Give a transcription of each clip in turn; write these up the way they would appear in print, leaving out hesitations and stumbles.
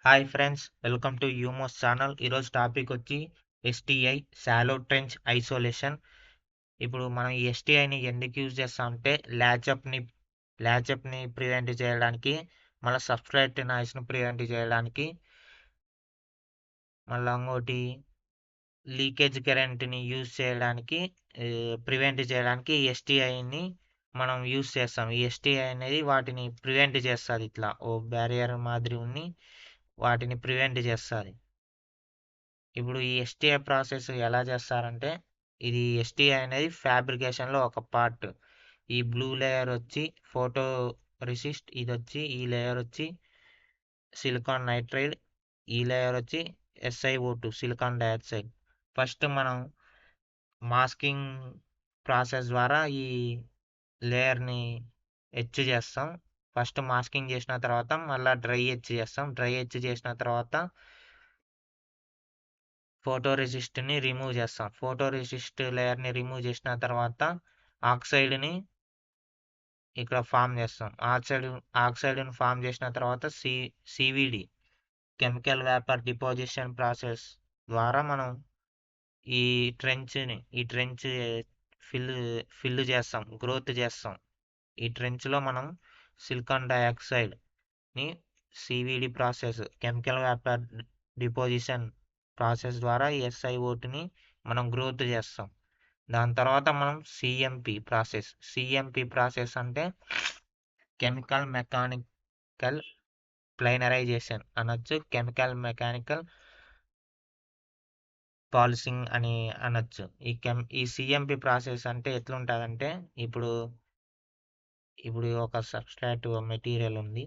Hi friends, welcome to యూమోస్ channel. ఈరోజు topic వచ్చి ఎస్టీఐ షాలో ట్రెంచ్ ఐసోలేషన్. ఇప్పుడు మనం ఈ ఎస్టీఐని ఎందుకు యూజ్ చేస్తాం అంటే ల్యాచ్అప్ని ప్రివెంట్ చేయడానికి, మళ్ళీ సబ్స్ట్రేట్ నాయిస్ని ప్రివెంట్ చేయడానికి, మళ్ళీ ఇంకోటి లీకేజ్ కరెంట్ని యూజ్ చేయడానికి, ప్రివెంట్ చేయడానికి ఈ ఎస్టీఐని మనం యూజ్ చేస్తాం. ఈ ఎస్టీఐ అనేది వాటిని ప్రివెంట్ చేస్తుంది. ఇట్లా ఓ బ్యారియర్ మాదిరి ఉన్ని వాటిని ప్రివెంట్ చేస్తుంది. ఇప్పుడు ఈ ఎస్టీఐ ప్రాసెస్ ఎలా చేస్తారంటే, ఇది ఎస్టీఐ అనేది ఫ్యాబ్రికేషన్లో ఒక పార్ట్. ఈ బ్లూ లేయర్ వచ్చి ఫోటో రెసిస్ట్, ఇది వచ్చి ఈ లేయర్ వచ్చి సిలికాన్ నైట్రైడ్, ఈ లేయర్ వచ్చి SiO2 సిలికాన్ డయాక్సైడ్. ఫస్ట్ మనం మాస్కింగ్ ప్రాసెస్ ద్వారా ఈ లేయర్ని ఎచ్ చేస్తాం. ఫస్ట్ మాస్కింగ్ చేసిన తర్వాత మళ్ళీ డ్రై ఎచ్ చేస్తాం. డ్రై ఎచ్ చేసిన తర్వాత ఫోటో రెసిస్ట్ని రిమూవ్ చేస్తాం. ఫోటో రెసిస్ట్ లేయర్ని రిమూవ్ చేసిన తర్వాత ఆక్సైడ్ని ఇక్కడ ఫామ్ చేస్తాం. ఆక్సైడ్ని ఫామ్ చేసిన తర్వాత CVD chemical vapour deposition process ద్వారా మనం ఈ ట్రెంచ్ ఫిల్ చేస్తాం, గ్రోత్ చేస్తాం. ఈ ట్రెంచ్లో మనం సిలికాన్ డయాక్సైడ్ని CVD process chemical vapour deposition process ద్వారా ఈ SiO2ని మనం గ్రోత్ చేస్తాం. దాని తర్వాత మనం సిఎంపి ప్రాసెస్ అంటే కెమికల్ మెకానికల్ ప్లైనరైజేషన్ అనొచ్చు, కెమికల్ మెకానికల్ పాలిసింగ్ అని అనొచ్చు. ఈ సిఎంపి ప్రాసెస్ అంటే ఎట్లుంటుందంటే, ఇప్పుడు ఒక సబ్స్ట్రాట్ మెటీరియల్ ఉంది,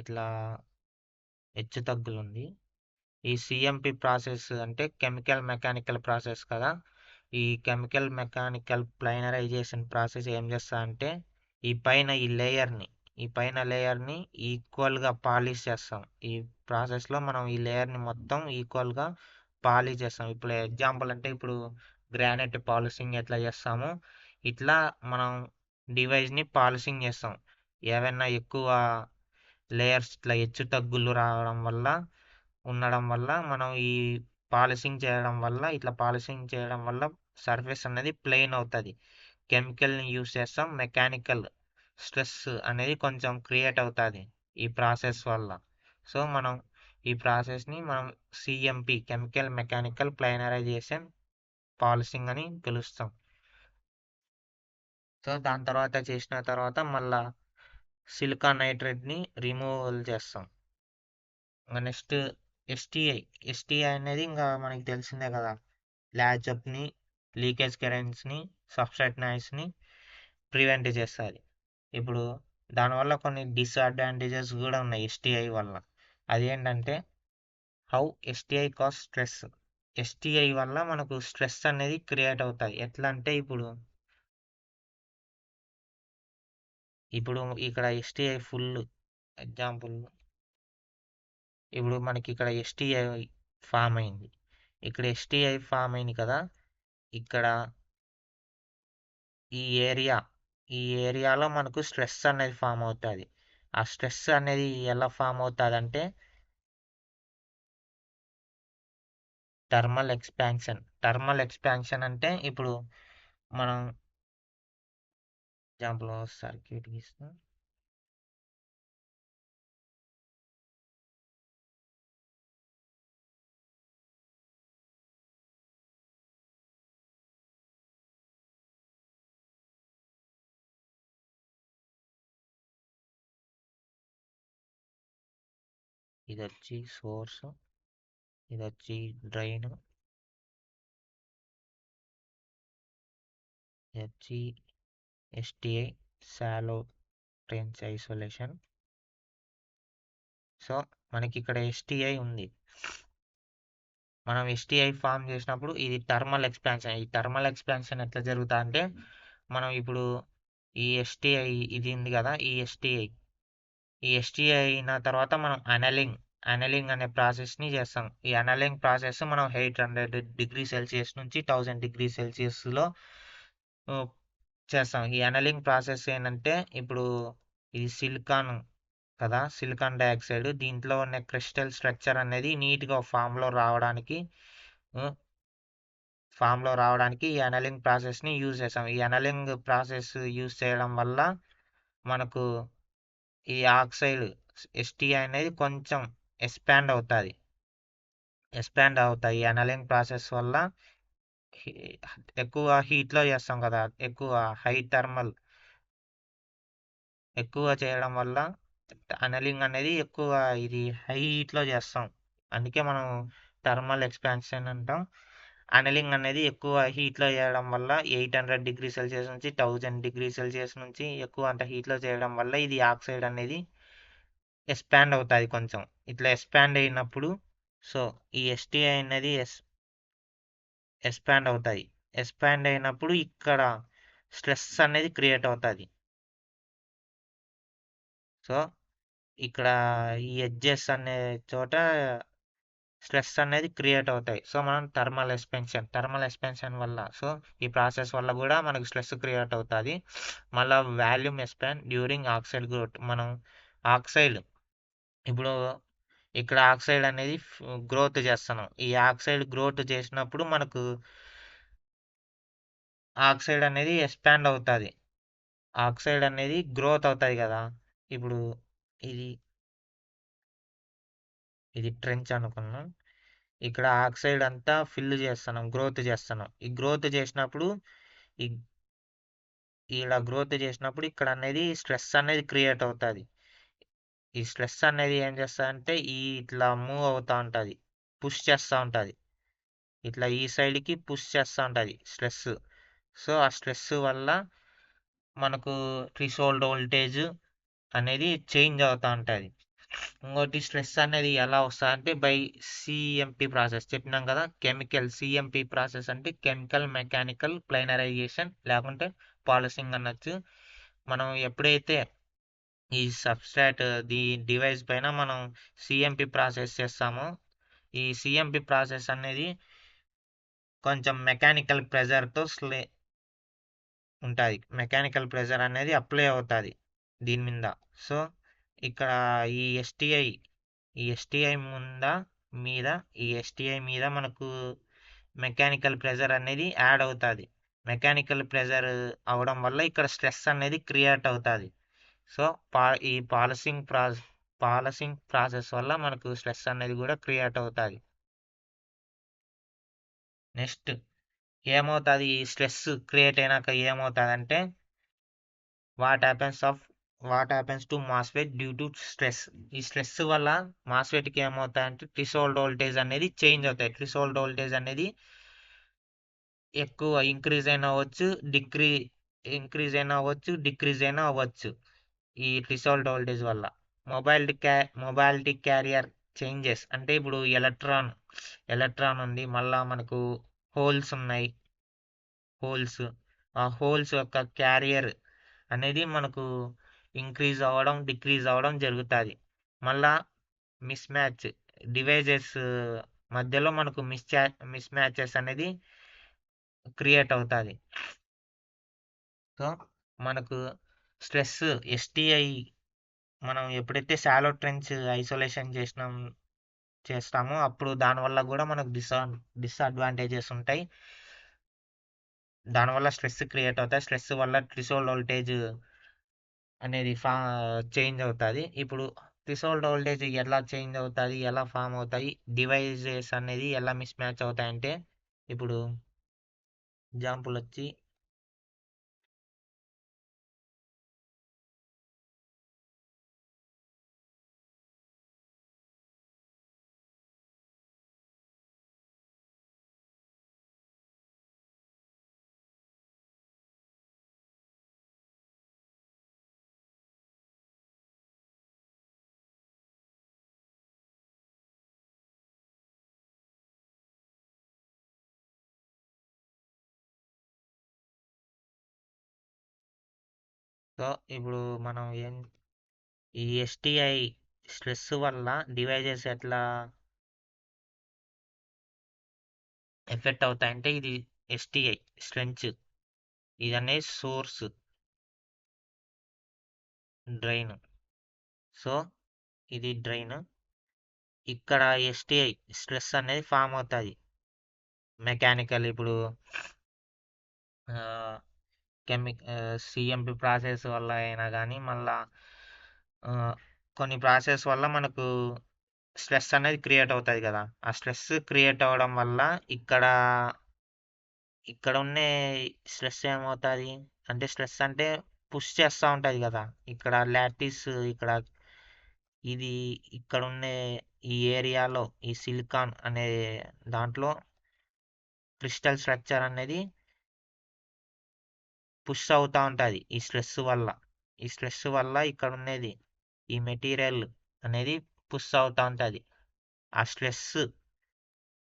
ఇట్లా హెచ్చు తగ్గులుంది. ఈ సిఎంపి ప్రాసెస్ అంటే కెమికల్ మెకానికల్ ప్రాసెస్ కదా. ఈ కెమికల్ మెకానికల్ ప్లైనరైజేషన్ ప్రాసెస్ ఏం చేస్తా అంటే, ఈ పైన లేయర్ని ఈక్వల్గా పాలిష్ చేస్తాం. ఈ ప్రాసెస్లో మనం ఈ లేయర్ని మొత్తం ఈక్వల్గా పాలిష్ చేస్తాం. ఇప్పుడు ఎగ్జాంపుల్ అంటే, ఇప్పుడు గ్రానైట్ పాలిషింగ్ ఎట్లా చేస్తామో ఇట్లా మనం డివైస్ని పాలిషింగ్ చేస్తాం. ఏవైనా ఎక్కువ లేయర్స్ ఇట్లా హెచ్చు తగ్గులు ఉండడం వల్ల మనం ఈ పాలిషింగ్ చేయడం వల్ల సర్ఫేస్ అనేది ప్లెయిన్ అవుతుంది. కెమికల్ని యూస్ చేస్తాం. మెకానికల్ స్ట్రెస్ అనేది కొంచెం క్రియేట్ అవుతుంది ఈ ప్రాసెస్ వల్ల. సో మనం ఈ ప్రాసెస్ని మనం సిఎంపి కెమికల్ మెకానికల్ ప్లైనరైజేషన్ పాలిషింగ్ అని పిలుస్తాం. సో దాని తర్వాత చేసిన తర్వాత మళ్ళా సిలికాన్ నైట్రేట్ని రిమూవల్ చేస్తాం. ఇంకా నెక్స్ట్ ఎస్టీఐ అనేది ఇంకా మనకి తెలిసిందే కదా. ల్యాచ్అప్ని, లీకేజ్ కరెంట్స్ని, సబ్స్ట్రేట్ నాయిస్ని ప్రివెంట్ చేస్తుంది. ఇప్పుడు దానివల్ల కొన్ని డిసడ్వాంటేజెస్ కూడా ఉన్నాయి ఎస్టీఐ వల్ల. అదేంటంటే, how STI cause stress. STI వల్ల మనకు స్ట్రెస్ అనేది క్రియేట్ అవుతుంది. ఎట్లా అంటే, ఇప్పుడు ఇక్కడ ఎస్టీఐ ఫుల్ ఎగ్జాంపుల్, ఇప్పుడు మనకి ఇక్కడ ఎస్టీఐ ఫామ్ అయింది. ఇక్కడ ఎస్టీఐ ఫామ్ అయింది కదా. ఇక్కడ ఈ ఏరియాలో మనకు స్ట్రెస్ అనేది ఫామ్ అవుతుంది. ఆ స్ట్రెస్ అనేది ఎలా ఫామ్ అవుతుంది అంటే, టర్మల్ ఎక్స్పాన్షన్ అంటే, ఇప్పుడు మనం ఎగ్జాంపుల్ సర్క్యూట్ గీస్తాం. ఇది వచ్చి సోర్స్, ఇది వచ్చి డ్రైన్, ఇది వచ్చి STI shallow trench isolation. So మనకి ఇక్కడ ఎస్టీఐ ఉంది. మనం ఎస్టీఐ ఫామ్ చేసినప్పుడు ఇది టర్మల్ ఎక్స్పాన్షన్. ఈ టర్మల్ ఎక్స్పాన్షన్ ఎట్లా జరుగుతా అంటే, మనం ఇప్పుడు ఈ ఎస్టీఐ ఇది ఉంది కదా. ఈ ఎస్టీఐ అయిన తర్వాత మనం అనలింగ్ అనే ప్రాసెస్ని చేస్తాం. ఈ అనలింగ్ ప్రాసెస్ మనం 800°C నుంచి 1000°Cలో చేస్తాం. ఈ అనలింగ్ ప్రాసెస్ ఏంటంటే, ఇప్పుడు ఇది కదా సిలికాన్ డయాక్సైడ్. దీంట్లో ఉన్న క్రిస్టల్ స్ట్రక్చర్ అనేది నీట్గా ఫామ్లో రావడానికి ఈ అనలింగ్ ప్రాసెస్ని యూజ్ చేస్తాం. ఈ అనలింగ్ ప్రాసెస్ యూజ్ చేయడం వల్ల మనకు ఈ ఆక్సైడ్ ఎస్టీఐ అనేది కొంచెం ఎక్స్పాండ్ అవుతుంది. ఈ అనలింగ్ ప్రాసెస్ వల్ల హీ- ఎక్కువ హీట్లో చేస్తాం కదా, హై థర్మల్ ఎక్కువ చేయడం వల్ల అనలింగ్ అనేది ఇది హై హీట్లో చేస్తాం. అందుకే మనం థర్మల్ ఎక్స్పాన్షన్ అంటాం. అనలింగ్ అనేది ఎక్కువ హీట్లో చేయడం వల్ల 800 డిగ్రీ సెల్సియస్ నుంచి 1000 డిగ్రీ సెల్సియస్ నుంచి ఎక్కువ అంత హీట్లో చేయడం వల్ల ఇది ఆక్సైడ్ అనేది ఎక్స్పాండ్ అవుతుంది కొంచెం. ఇట్లా ఎక్స్పాండ్ అయినప్పుడు సో ఈ ఎస్టీఐ అనేది ఎక్స్పాండ్ అవుతాయి. ఎక్స్పాండ్ అయినప్పుడు ఇక్కడ స్ట్రెస్ అనేది క్రియేట్ అవుతుంది. సో ఇక్కడ ఈ ఎడ్జెస్ అనే చోట స్ట్రెస్ అనేది క్రియేట్ అవుతాయి. సో మనం థర్మల్ ఎక్స్పెన్షన్ వల్ల సో ఈ ప్రాసెస్ వల్ల కూడా మనకు స్ట్రెస్ క్రియేట్ అవుతుంది. మళ్ళీ volume expand during oxide growth. మనం ఆక్సైడ్ ఇప్పుడు ఇక్కడ ఆక్సైడ్ అనేది గ్రోత్ చేస్తున్నాం. ఈ ఆక్సైడ్ గ్రోత్ చేసినప్పుడు మనకు ఆక్సైడ్ అనేది ఎక్స్పాండ్ అవుతుంది. ఆక్సైడ్ అనేది గ్రోత్ అవుతుంది కదా. ఇప్పుడు ఇది ఇది ట్రెంచ్ అనుకున్నాం. ఇక్కడ ఆక్సైడ్ అంతా ఫిల్ చేస్తున్నాం, గ్రోత్ చేస్తున్నాం. ఈ గ్రోత్ చేసినప్పుడు ఈ ఇలా గ్రోత్ చేసినప్పుడు ఇక్కడ అనేది స్ట్రెస్ అనేది క్రియేట్ అవుతుంది. ఈ స్ట్రెస్ అనేది ఏం చేస్తుందంటే ఇట్లా మూవ్ అవుతూ ఉంటుంది, పుష్ చేస్తూ ఉంటుంది. ఇట్లా ఈ సైడ్కి పుష్ చేస్తూ ఉంటుంది స్ట్రెస్. సో ఆ స్ట్రెస్ వల్ల మనకు థ్రెషోల్డ్ వోల్టేజ్ అనేది చేంజ్ అవుతూ ఉంటుంది. ఇంకోటి స్ట్రెస్ అనేది ఎలా వస్తుంది అంటే బై సిఎంపి ప్రాసెస్ చెప్పినాం కదా. సిఎంపి ప్రాసెస్ అంటే కెమికల్ మెకానికల్ ప్లైనరైజేషన్ లేకుంటే పాలిసింగ్ అనొచ్చు. మనం ఎప్పుడైతే ఈ సబ్స్ట్రాట్ డివైస్ పైన మనం సిఎంపి ప్రాసెస్ చేస్తామో ఈ సిఎంపి ప్రాసెస్ అనేది కొంచెం మెకానికల్ ప్రెజర్తో ఉంటుంది. మెకానికల్ ప్రెజర్ అనేది అప్లై అవుతుంది దీని మీద. సో ఇక్కడ ఈ ఎస్టిఐ ఈ ఎస్టిఐ మీద ఈ ఎస్టిఐ మీద మనకు మెకానికల్ ప్రెజర్ అనేది యాడ్ అవుతుంది. మెకానికల్ ప్రెజర్ అవడం వల్ల ఇక్కడ స్ట్రెస్ అనేది క్రియేట్ అవుతుంది. సో ఈ పాలసింగ్ ప్రాసెస్ వల్ల మనకు స్ట్రెస్ అనేది కూడా క్రియేట్ అవుతుంది. నెక్స్ట్ ఏమవుతుంది, ఈ స్ట్రెస్ క్రియేట్ అయినాక ఏమవుతుంది అంటే what happens to MOSFET due to stress. ఈ స్ట్రెస్ వల్ల మాస్ఫెట్కి ఏమవుతాయంటే థ్రెషోల్డ్ వోల్టేజ్ అనేది చేంజ్ అవుతాయి. థ్రెషోల్డ్ వోల్టేజ్ అనేది ఎక్కువ ఇంక్రీజ్ అయినా అవ్వచ్చు, డిక్రీజ్ అయినా అవ్వచ్చు ఈ థ్రెషోల్డ్ వోల్టేజ్ వల్ల. మొబైలిటీ క్యారియర్ చేంజెస్ అంటే ఇప్పుడు ఎలక్ట్రాన్ ఉంది, మళ్ళా మనకు హోల్స్ ఉన్నాయి. ఆ హోల్స్ యొక్క క్యారియర్ అనేది మనకు ఇంక్రీజ్ అవ్వడం డిక్రీజ్ అవ్వడం జరుగుతుంది. మళ్ళా మిస్ మ్యాచ్ డివైజెస్ మధ్యలో మనకు మిస్ మ్యాచెస్ అనేది క్రియేట్ అవుతుంది. సో మనకు స్ట్రెస్ ఎస్టిఐ మనం ఎప్పుడైతే షాలో ట్రెంచ్ ఐసోలేషన్ చేస్తామో అప్పుడు దానివల్ల కూడా మనకు డిస్అడ్వాంటేజెస్ ఉంటాయి. దానివల్ల స్ట్రెస్ క్రియేట్ అవుతాయి. స్ట్రెస్ వల్ల థ్రెషోల్డ్ వోల్టేజ్ అనేది చేంజ్ అవుతుంది. ఇప్పుడు థ్రెషోల్డ్ వోల్టేజ్ ఎలా చేంజ్ అవుతుంది, ఎలా ఫామ్ అవుతాయి, డివైజెస్ అనేది ఎలా మిస్ మ్యాచ్ అవుతాయంటే ఇప్పుడు ఎగ్జాంపుల్ వచ్చి సో ఇప్పుడు మనం ఈ ఎస్టిఐ స్ట్రెస్ వల్ల డివైజెస్ ఎట్లా ఎఫెక్ట్ అవుతాయంటే ఇది ఎస్టిఐ స్ట్రెంచ్ ఇది అనేది సోర్స్ డ్రైన్. సో ఇది డ్రైన్. ఇక్కడ ఎస్టిఐ స్ట్రెస్ అనేది ఫామ్ అవుతుంది. మెకానికల్ ఇప్పుడు సిఎంపి ప్రాసెస్ వల్ల అయినా కానీ మళ్ళా ఆ, కొన్ని ప్రాసెస్ వల్ల మనకు స్ట్రెస్ అనేది క్రియేట్ అవుతుంది కదా. ఆ స్ట్రెస్ క్రియేట్ అవ్వడం వల్ల ఇక్కడ ఇక్కడ ఉండే స్ట్రెస్ ఏమవుతుంది అంటే, స్ట్రెస్ అంటే పుష్ చేస్తూ ఉంటుంది కదా. ఇక్కడ లాటిస్ ఇక్కడ ఇది ఇక్కడ ఉండే ఈ ఏరియాలో ఈ సిలికాన్ అనే దాంట్లో క్రిస్టల్ స్ట్రక్చర్ అనేది పుష్ అవుతూ ఉంటుంది ఈ స్ట్రెస్ వల్ల. ఈ స్ట్రెస్ వల్ల ఇక్కడ ఉండేది ఈ మెటీరియల్ అనేది పుష్ అవుతూ ఉంటుంది. ఆ స్ట్రెస్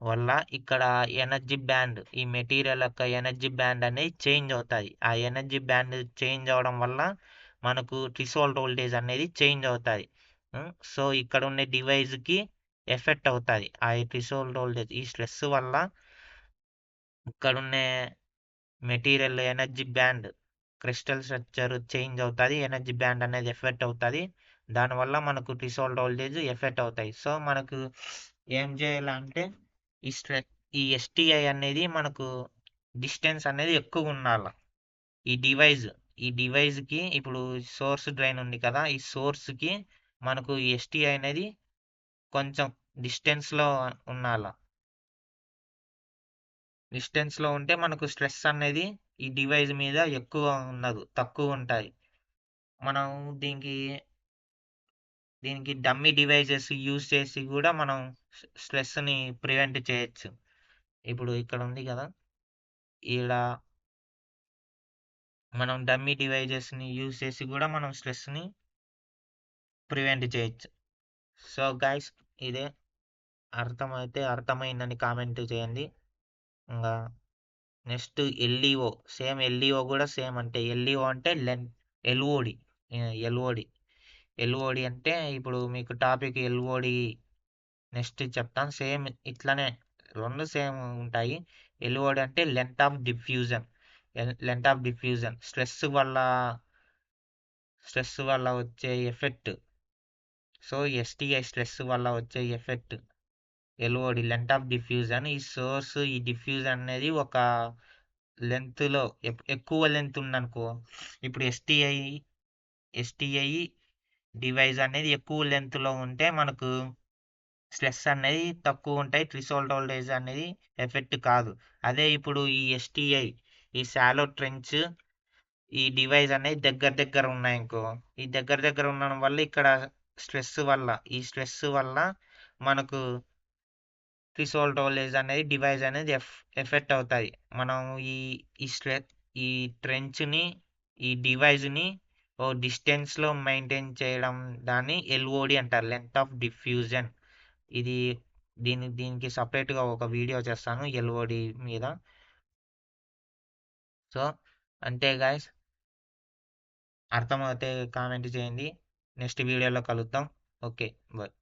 వల్ల ఇక్కడ ఎనర్జీ బ్యాండ్, ఈ మెటీరియల్ యొక్క ఎనర్జీ బ్యాండ్ అనేది చేంజ్ అవుతుంది. ఆ ఎనర్జీ బ్యాండ్ చేంజ్ అవడం వల్ల మనకు థ్రెషోల్డ్ వోల్టేజ్ అనేది చేంజ్ అవుతుంది. సో ఇక్కడ ఉండే డివైస్కి ఎఫెక్ట్ అవుతుంది ఆ థ్రెషోల్డ్ వోల్టేజ్. ఈ స్ట్రెస్ వల్ల ఇక్కడ ఉండే material energy band crystal structure change అవుతుంది, ఎనర్జీ బ్యాండ్ అనేది ఎఫెక్ట్ అవుతుంది. దానివల్ల మనకు థ్రెషోల్డ్ వోల్టేజ్ ఎఫెక్ట్ అవుతాయి. సో మనకు ఏం చేయాలంటే ఈ ఈ ఎస్టిఐ అనేది మనకు డిస్టెన్స్ అనేది ఎక్కువ ఉండాలి. ఈ డివైజ్ ఈ డివైజ్కి ఇప్పుడు సోర్స్ డ్రైన్ ఉంది కదా, ఈ సోర్స్కి మనకు ఈ ఎస్టిఐ అనేది కొంచెం డిస్టెన్స్లో ఉండాలి. డిస్టెన్స్లో ఉంటే మనకు స్ట్రెస్ అనేది ఈ డివైస్ మీద ఎక్కువ ఉండదు, తక్కువ ఉంటాయి. మనం దీనికి దీనికి డమ్మీ డివైజెస్ యూజ్ చేసి కూడా మనం స్ట్రెస్ని ప్రివెంట్ చేయొచ్చు. ఇప్పుడు ఇక్కడ ఉంది కదా, ఈడ మనం డమ్మీ డివైజెస్ని యూజ్ చేసి కూడా మనం స్ట్రెస్ని ప్రివెంట్ చేయొచ్చు. సో గైస్, ఇదే. అర్థమైందని కామెంట్ చేయండి. ఇంకా నెక్స్ట్ ఎల్ఈఓ, సేమ్ ఎల్ఈఓ కూడా సేమ్. అంటే ఎల్ఈఓ అంటే ఎల్ఓడి. ఎల్ఓడి ఎల్ఓడి అంటే ఇప్పుడు మీకు టాపిక్ ఎల్ఓడి నెక్స్ట్ చెప్తాను. సేమ్ ఇట్లానే రెండు సేమ్ ఉంటాయి. ఎల్ఓడి అంటే లెంత్ ఆఫ్ డిఫ్యూజన్ స్ట్రెస్ వల్ల వచ్చే ఎఫెక్ట్. సో ఎస్టిఐ స్ట్రెస్ వల్ల వచ్చే effect LOD, length of diffusion. ఈ సోర్స్ ఈ డిఫ్యూజన్ అనేది ఒక లెంత్లో ఎక్కువ లెంత్ ఉందనుకో, ఇప్పుడు ఎస్టిఐ డివైస్ అనేది ఎక్కువ లెంత్లో ఉంటే మనకు స్ట్రెస్ అనేది తక్కువ ఉంటాయి, థ్రెషోల్డ్ వోల్టేజ్ అనేది ఎఫెక్ట్ కాదు. అదే ఇప్పుడు ఈ ఎస్టిఐ ఈ శాలో ట్రెంచ్ ఈ డివైస్ అనేది దగ్గర దగ్గర ఉన్నాయనుకో, ఈ దగ్గర దగ్గర ఉండడం వల్ల ఇక్కడ ఈ స్ట్రెస్ వల్ల మనకు థ్రెషోల్డ్ వోల్టేజ్ అనేది డివైస్ అనేది ఎఫెక్ట్ అవుతాయి. మనం ఈ ఈ స్ట్రె ఈ ట్రెంచ్ని ఈ డివైజ్ని ఓ డిస్టెన్స్లో మెయింటైన్ చేయడం దాన్ని ఎల్ఓడి అంటారు, లెంత్ ఆఫ్ డిఫ్యూజన్. ఇది దీనికి సపరేట్గా ఒక వీడియో చేస్తాను ఎల్ఓడి మీద. సో అంతే గాయస్, అర్థమైతే కామెంట్ చేయండి. నెక్స్ట్ వీడియోలో కలుద్దాం. Okay, bye.